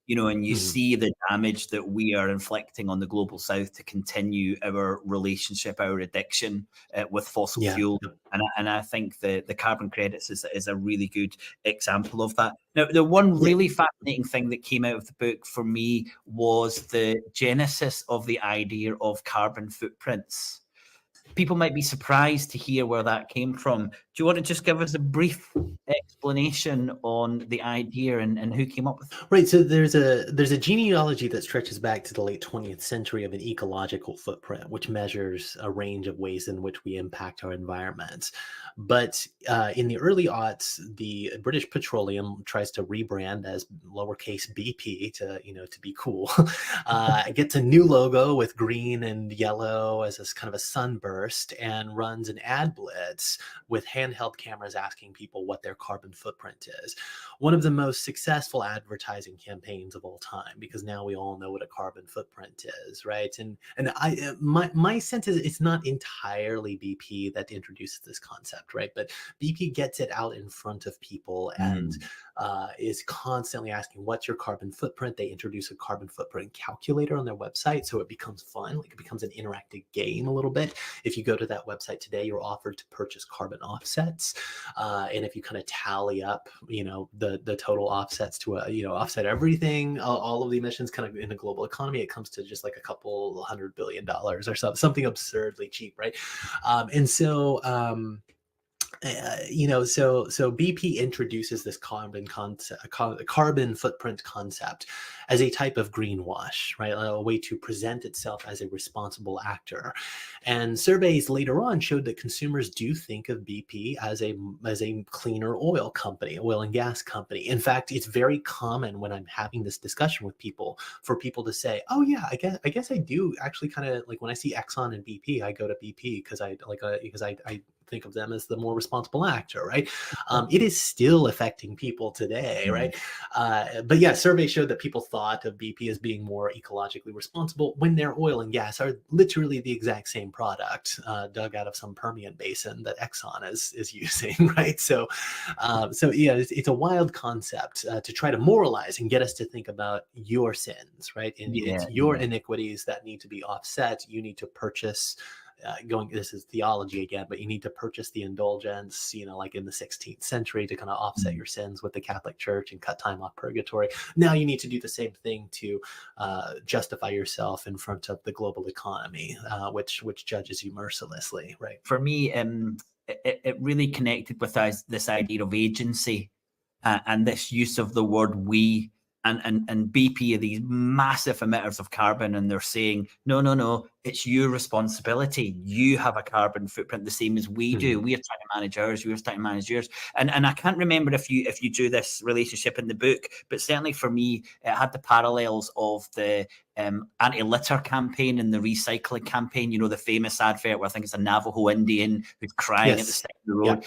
and you see the damage that we are inflicting on the global south to continue our relationship, our addiction with fossil fuel. And I think the carbon credits is a really good example of that. Now, the one really fascinating thing that came out of the book for me was the genesis of the idea of carbon footprints. People might be surprised to hear where that came from. Do you want to just give us a brief explanation on the idea and who came up with it? Right. So there's a genealogy that stretches back to the late 20th century of an ecological footprint, which measures a range of ways in which we impact our environment. But in the early aughts, the British Petroleum tries to rebrand as lowercase BP to be cool. Gets a new logo with green and yellow as this kind of a sunburst, and runs an ad blitz with handheld cameras asking people what their carbon footprint is. One of the most successful advertising campaigns of all time, because now we all know what a carbon footprint is, right? And my sense is it's not entirely BP that introduces this concept, right? But BP gets it out in front of people and is constantly asking, what's your carbon footprint? They introduce a carbon footprint calculator on their website, so it becomes fun. Like it becomes an interactive game a little bit. If you go to that website today, you're offered to purchase carbon offsets, and if you kind of tally up, the total offsets to offset everything, all of the emissions kind of in the global economy, it comes to just like a couple $100 billion or something absurdly cheap, right? So BP introduces this carbon footprint concept as a type of greenwash, right? A way to present itself as a responsible actor. And surveys later on showed that consumers do think of BP as a cleaner oil company, oil and gas company. In fact, it's very common when I'm having this discussion with people for people to say, "Oh yeah, I guess I do actually kind of like when I see Exxon and BP, I go to BP because I think of them as the more responsible actor," right? It is still affecting people today, right? But yeah, surveys showed that people thought of BP as being more ecologically responsible when their oil and gas are literally the exact same product dug out of some Permian basin that Exxon is using, right? So yeah, it's a wild concept to try to moralize and get us to think about your sins, right? And it's your iniquities that need to be offset. You need to purchase. This is theology again, but you need to purchase the indulgence, like in the 16th century to kind of offset your sins with the Catholic Church and cut time off purgatory. Now you need to do the same thing to justify yourself in front of the global economy, which judges you mercilessly, right? For me, it really connected with this idea of agency and this use of the word we. And BP are these massive emitters of carbon, and they're saying, no, it's your responsibility. You have a carbon footprint the same as we do. We are trying to manage ours. We're trying to manage yours. And I can't remember if you do this relationship in the book, but certainly for me, it had the parallels of the anti-litter campaign and the recycling campaign. The famous advert where I think it's a Navajo Indian who's crying at the side of the road.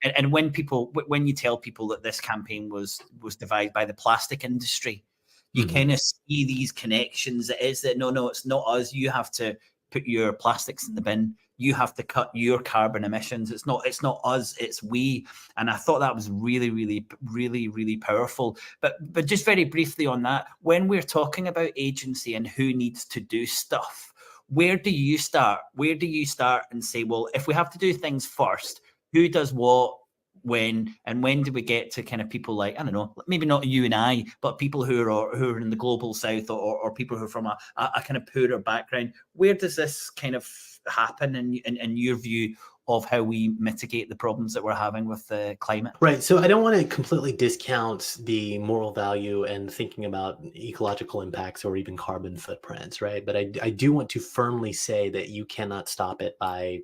And when you tell people that this campaign was devised by the plastic industry, you kind of see these connections. It is that no, it's not us. You have to put your plastics in the bin. You have to cut your carbon emissions. It's not us, it's we. And I thought that was really, really, really, really powerful. But just very briefly on that, when we're talking about agency and who needs to do stuff, where do you start? Where do you start and say, well, if we have to do things first, who does what? when do we get to kind of people like, I don't know, maybe not you and I, but people who are in the global south, or people who are from a kind of poorer background? Where does this kind of happen in your view of how we mitigate the problems that we're having with the climate? Right. So I don't want to completely discount the moral value and thinking about ecological impacts or even carbon footprints, right? But I do want to firmly say that you cannot stop it by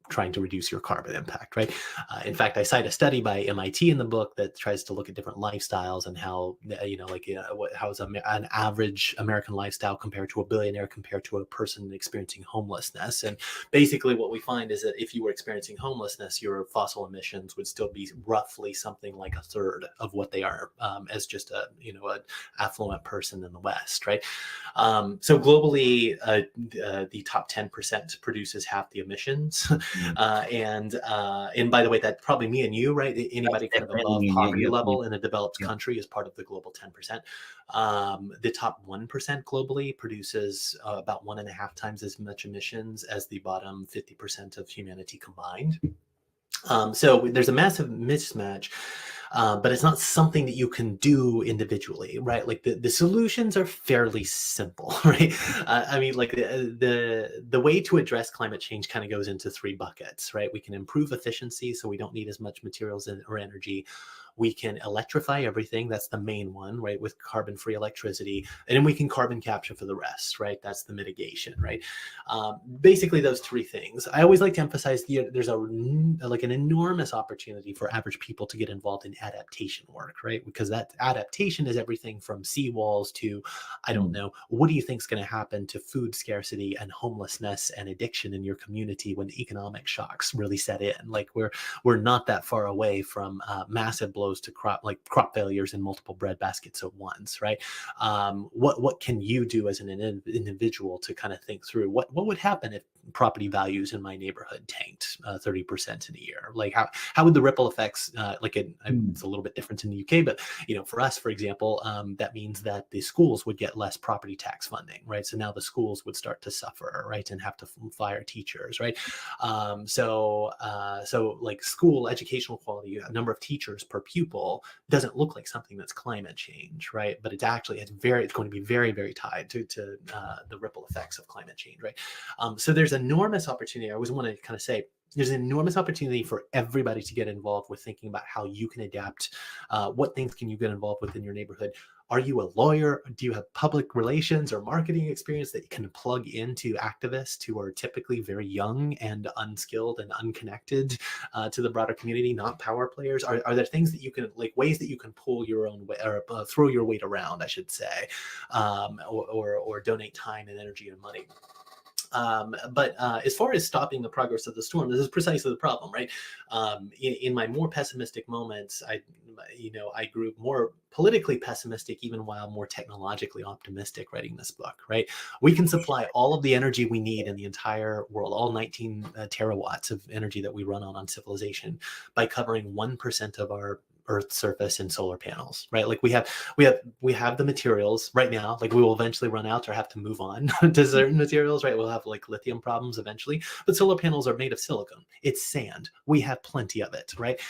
trying to reduce your carbon impact, right? In fact, I cite a study by MIT in the book that tries to look at different lifestyles and how, how is an average American lifestyle compared to a billionaire, compared to a person experiencing homelessness. And basically what we find is that if you were experiencing homelessness, your fossil emissions would still be roughly something like a third of what they are as just an affluent person in the West, right? So globally, the top 10% produces half the emissions. And by the way, that's probably me and you, right? Anybody kind of above poverty level in a developed country is part of the global 10%. The top 1% globally produces about 1.5 times as much emissions as the bottom 50% of humanity combined. So there's a massive mismatch. But it's not something that you can do individually, right? Like the solutions are fairly simple, right? I mean, like the way to address climate change kind of goes into 3 buckets, right? We can improve efficiency so we don't need as much materials or energy. We can electrify everything. That's the main one, right? With carbon-free electricity. And then we can carbon capture for the rest, right? That's the mitigation, right? Basically those 3 things. I always like to emphasize there's an enormous opportunity for average people to get involved in adaptation work, right? Because that adaptation is everything from seawalls to, I don't know, what do you think is going to happen to food scarcity and homelessness and addiction in your community when the economic shocks really set in? Like we're not that far away from massive blows to crop failures in multiple bread baskets at once, right? What can you do as an individual to kind of think through what would happen if property values in my neighborhood tanked 30% in a year? Like how would the ripple effects it's a little bit different in the UK, but for us, for example, that means that the schools would get less property tax funding, right? So now the schools would start to suffer, right, and have to fire teachers, right? So like school educational quality, a number of teachers per pupil doesn't look like something that's climate change, right? But it's going to be very, very tied to the ripple effects of climate change, right? So there's enormous opportunity. I always want to kind of say there's an enormous opportunity for everybody to get involved with thinking about how you can adapt. What things can you get involved with in your neighborhood? Are you a lawyer? Do you have public relations or marketing experience that you can plug into activists who are typically very young and unskilled and unconnected to the broader community, not power players? Are there things that you can, like ways that you can pull your own way or throw your weight around, I should say, or donate time and energy and money? But as far as stopping the progress of the storm, this is precisely the problem, right? In my more pessimistic moments, I grew more politically pessimistic, even while more technologically optimistic writing this book, right? We can supply all of the energy we need in the entire world, all 19 terawatts of energy that we run on civilization, by covering 1% of our Earth's surface in solar panels, right? Like we have the materials right now. Like we will eventually run out or have to move on to certain materials, right? We'll have like lithium problems eventually, but solar panels are made of silicon. It's sand. We have plenty of it, right?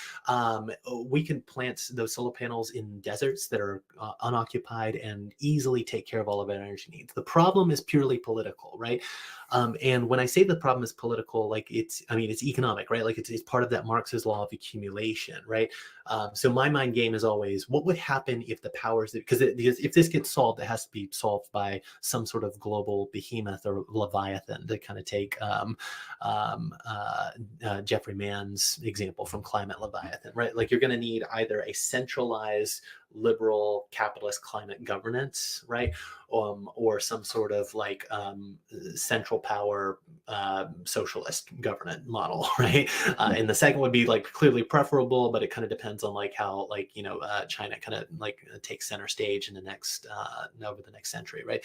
We can plant those solar panels in deserts that are unoccupied and easily take care of all of our energy needs. The problem is purely political, right? And when I say the problem is political, like it's economic, right? Like it's part of that Marx's law of accumulation, right? So my mind game is always, what would happen if the powers that, because if this gets solved, it has to be solved by some sort of global behemoth or leviathan, to kind of take Jeffrey Mann's example from Climate Leviathan, right? Like you're going to need either a centralized liberal capitalist climate governance, right? Or some sort of like central power socialist government model, right? And the second would be like clearly preferable, but it kind of depends on like how China kind of like takes center stage in the next over the next century, right?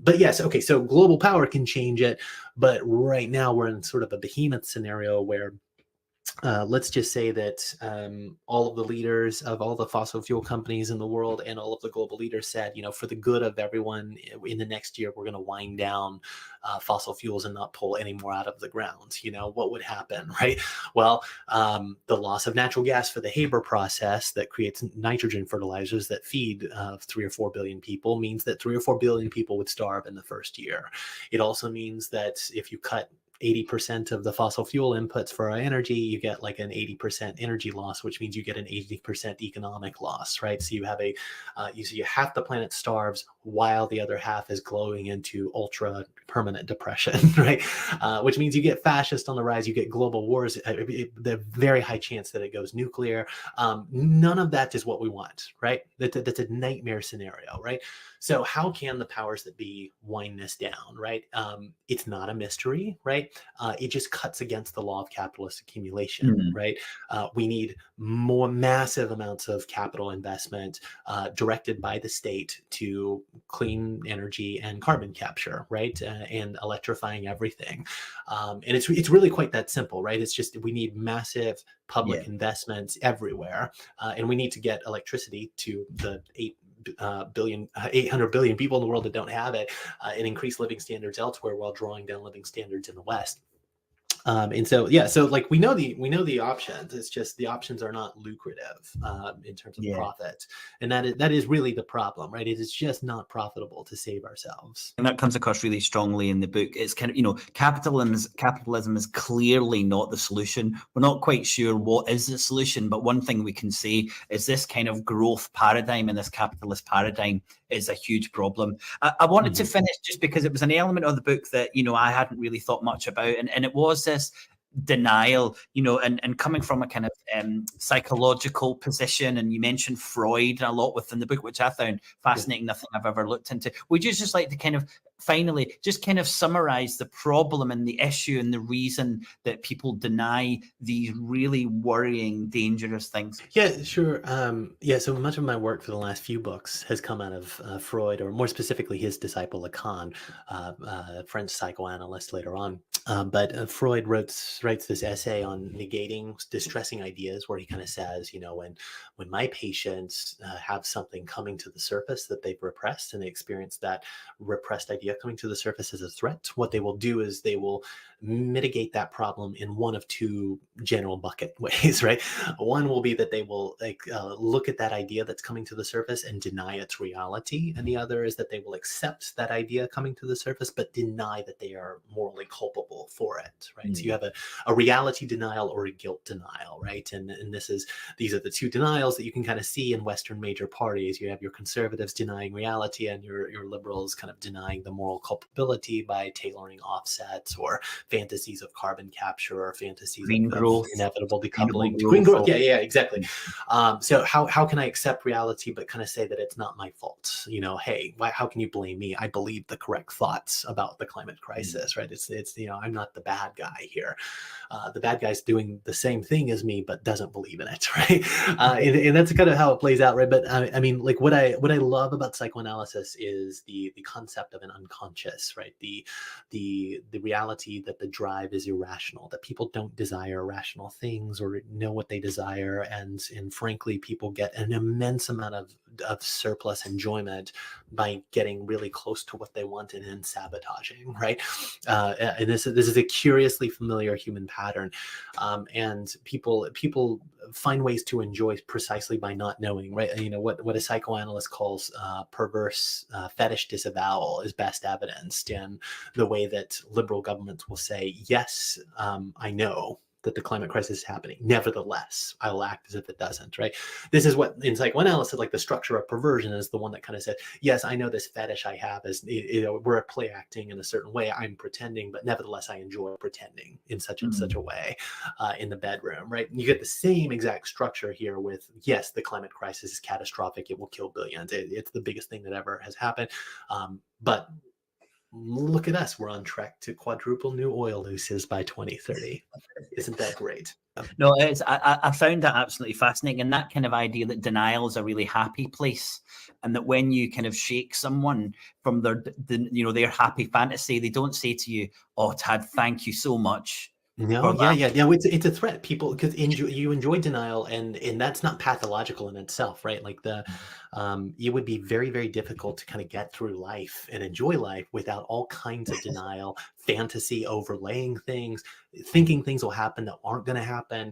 But yes, okay, so global power can change it, but right now we're in sort of a behemoth scenario where let's just say that all of the leaders of all the fossil fuel companies in the world and all of the global leaders said, for the good of everyone, in the next year, we're going to wind down fossil fuels and not pull any more out of the ground. What would happen, right? Well, the loss of natural gas for the Haber process that creates nitrogen fertilizers that feed 3 or 4 billion people means that 3 or 4 billion people would starve in the first year. It also means that if you cut 80% of the fossil fuel inputs for our energy, you get like an 80% energy loss, which means you get an 80% economic loss, right? So you have you half the planet starves while the other half is glowing into ultra permanent depression, right? Which means you get fascist on the rise, you get global wars, the very high chance that it goes nuclear. None of that is what we want, right? That's a nightmare scenario, right? So how can the powers that be wind this down, right? It's not a mystery, right? It just cuts against the law of capitalist accumulation, right? We need more massive amounts of capital investment directed by the state to clean energy and carbon capture, right? And electrifying everything. And it's really quite that simple, right? It's just we need massive public investments everywhere. And we need to get electricity to the 800 billion people in the world that don't have it, and increase living standards elsewhere while drawing down living standards in the West. And so like we know the options. It's just the options are not lucrative in terms of profit, and that is really the problem, right? It is just not profitable to save ourselves. And that comes across really strongly in the book. It's kind of, capitalism is clearly not the solution. We're not quite sure what is the solution, but one thing we can say is this kind of growth paradigm and this capitalist paradigm is a huge problem. I wanted to finish just because it was an element of the book that, I hadn't really thought much about. And it was this denial, and coming from a kind of psychological position, and you mentioned Freud a lot within the book, which I found fascinating, nothing I've ever looked into. Would you just like to kind of finally just kind of summarize the problem and the issue and the reason that people deny these really worrying, dangerous things? Yeah, sure. So much of my work for the last few books has come out of Freud, or more specifically his disciple Lacan, French psychoanalyst later on. But Freud writes this essay on negating distressing ideas, where he kind of says, when my patients have something coming to the surface that they've repressed, and they experience that repressed idea coming to the surface as a threat, what they will do is they will mitigate that problem in one of two general bucket ways, right? One will be that they will look at that idea that's coming to the surface and deny its reality, and the other is that they will accept that idea coming to the surface but deny that they are morally culpable for it, right? So you have a reality denial or a guilt denial, right? And these are the two denials that you can kind of see in Western major parties. You have your conservatives denying reality, and your liberals kind of denying the moral culpability by tailoring offsets or fantasies of carbon capture or fantasies of inevitable decoupling. Green growth, yeah, exactly. So how can I accept reality but kind of say that it's not my fault? Hey, how can you blame me? I believe the correct thoughts about the climate crisis, right? It's I'm not the bad guy here. The bad guy's doing the same thing as me but doesn't believe in it, right? And that's kind of how it plays out, right? But I mean, like what I love about psychoanalysis is the concept of an unconscious, right? The reality that the drive is irrational, that people don't desire rational things or know what they desire, and frankly, people get an immense amount of surplus enjoyment by getting really close to what they want and then sabotaging, right? And this is a curiously familiar human pattern, and people find ways to enjoy precisely by not knowing, right? What a psychoanalyst calls perverse fetish disavowal is best evidenced in the way that liberal governments will say, yes, I know that the climate crisis is happening. Nevertheless, I will act as if it doesn't, right? This is what in psychoanalysis, like the structure of perversion is the one that kind of said, yes, I know this fetish I have is, we're play acting in a certain way. I'm pretending, but nevertheless, I enjoy pretending in such and such a way in the bedroom, right? You get the same exact structure here with, yes, the climate crisis is catastrophic. It will kill billions. It's the biggest thing that ever has happened. But look at us. We're on track to quadruple new oil uses by 2030. Isn't that great? No, I found that absolutely fascinating. And that kind of idea that denial is a really happy place. And that when you kind of shake someone from their happy fantasy, they don't say to you, oh, Tad, thank you so much No, for yeah, that. yeah, no, it's a threat. People because you enjoy denial, and that's not pathological in itself, right? Like it would be very, very difficult to kind of get through life and enjoy life without all kinds of denial, fantasy, overlaying things, thinking things will happen that aren't going to happen,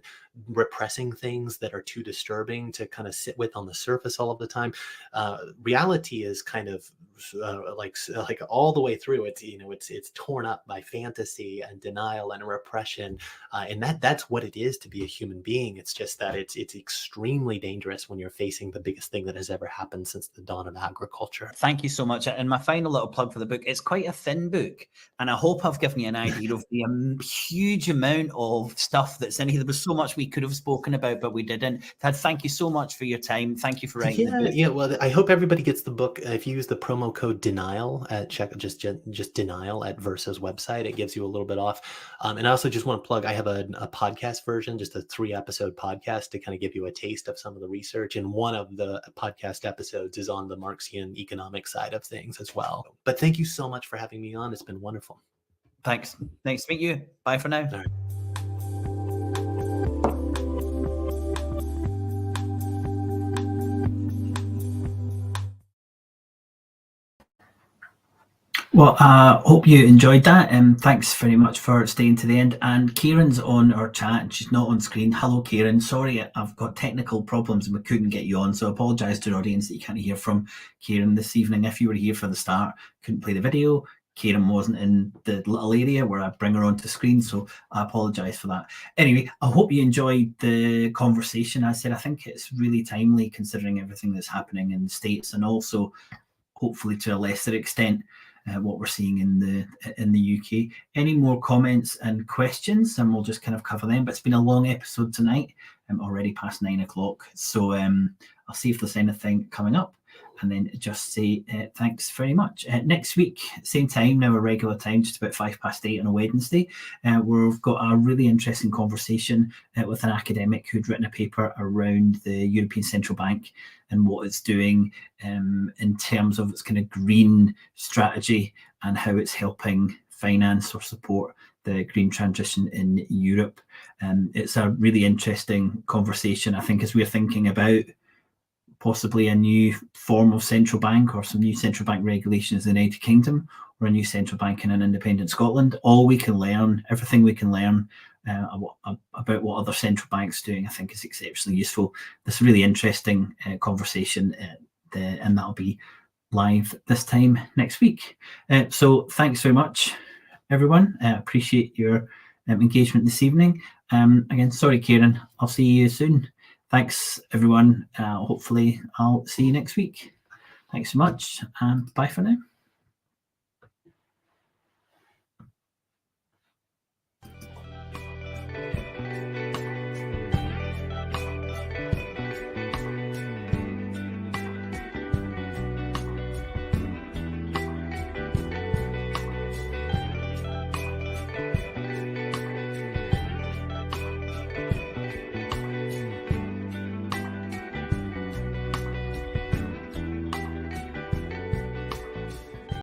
repressing things that are too disturbing to kind of sit with on the surface all of the time. Reality is kind of like all the way through. It's torn up by fantasy and denial and repression, and that's what it is to be a human being. It's just that it's extremely dangerous when you're facing the biggest thing that has ever happened since the dawn of agriculture. Thank you so much. And my final little plug for the book, it's quite a thin book. And I hope I've given you an idea of the huge amount of stuff that's in here. There was so much we could have spoken about, but we didn't. Tad, thank you so much for your time. Thank you for writing the Yeah, book. yeah. Well, I hope everybody gets the book. If you use the promo code denial at check, just denial at Verso's website, it gives you a little bit off. And I also just want to plug. I have a podcast version, just a 3-episode podcast to kind of give you a taste of some of the research. And one of the podcast episodes is on the Marxian economic side of things as well. But thank you so much for having me on. It's been wonderful. Thanks. Nice to meet you. Bye for now. All right. Well, I hope you enjoyed that. Thanks very much for staying to the end. And Kieran's on our chat and she's not on screen. Hello, Kieran. Sorry, I've got technical problems and we couldn't get you on. So I apologise to our audience that you can't hear from Kieran this evening. If you were here for the start, couldn't play the video. Kieran wasn't in the little area where I bring her onto screen. So I apologise for that. Anyway, I hope you enjoyed the conversation. I said, I think it's really timely considering everything that's happening in the States and also hopefully to a lesser extent what we're seeing in the UK. Any more comments and questions, and we'll just kind of cover them. But it's been a long episode tonight, already past 9 o'clock. So I'll see if there's anything coming up, and then just say thanks very much. Next week, same time, now a regular time, just about 8:05 on a Wednesday, we've got a really interesting conversation with an academic who'd written a paper around the European Central Bank and what it's doing in terms of its kind of green strategy and how it's helping finance or support the green transition in Europe. It's a really interesting conversation, I think, as we're thinking about possibly a new form of central bank or some new central bank regulations in the United Kingdom or a new central bank in an independent Scotland. All we can learn, everything we can learn about what other central banks are doing, I think is exceptionally useful. This is a really interesting conversation and that'll be live this time next week. So thanks very much, everyone. Appreciate your engagement this evening. Again, sorry, Kieran. I'll see you soon. Thanks, everyone. Hopefully, I'll see you next week. Thanks so much, and bye for now.